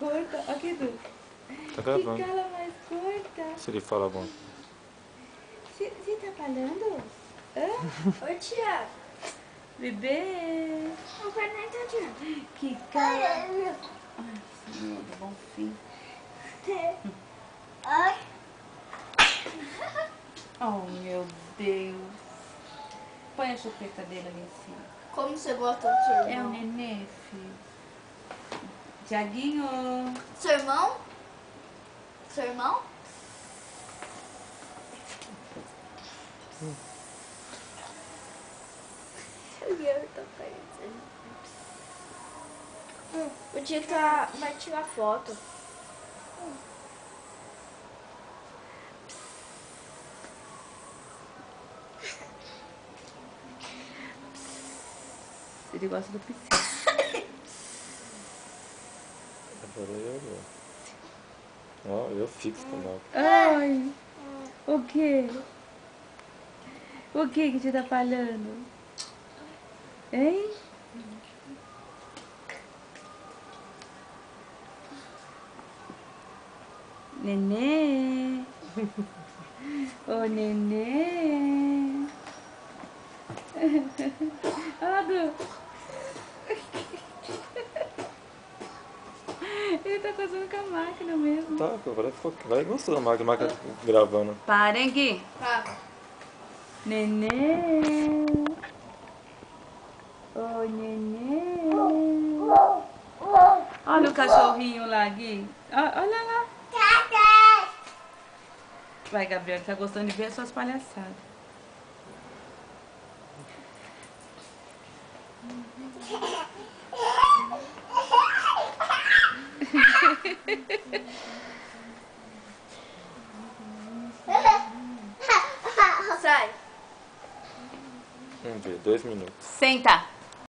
curta. Aqui, Du. Tá gravando. Que cala mais curta. Se ele fala bom. Você tá falando? Hã? Oi, tia. Bebê. O Fernando tá tirando. Que cala. Ai, Senhor, bom fim. Ai. Oh, meu Deus. Põe a chupeta dele ali em cima. Como você gosta do seu irmão? É o nenê, filho. Tiaguinho. Seu irmão? Seu irmão? Eu tô parecendo. O dia vai tirar foto. Ele gosta do piscina. Agora eu vou. Ó, eu fixo também. Ai. O quê? O que você tá falando? Hein? Nenê. Ô, nenê. Olha lá, Du. Ele tá coçando com a máquina mesmo. Tá, vai gostou da máquina gravando. Parem aqui. Tá. Nenê. Ô, nenê. Olha o cachorrinho lá, Gui. Olha lá. Vai, Gabriel, tá gostando de ver as suas palhaçadas. Sai. Vamos ver, 2 minutos. Senta.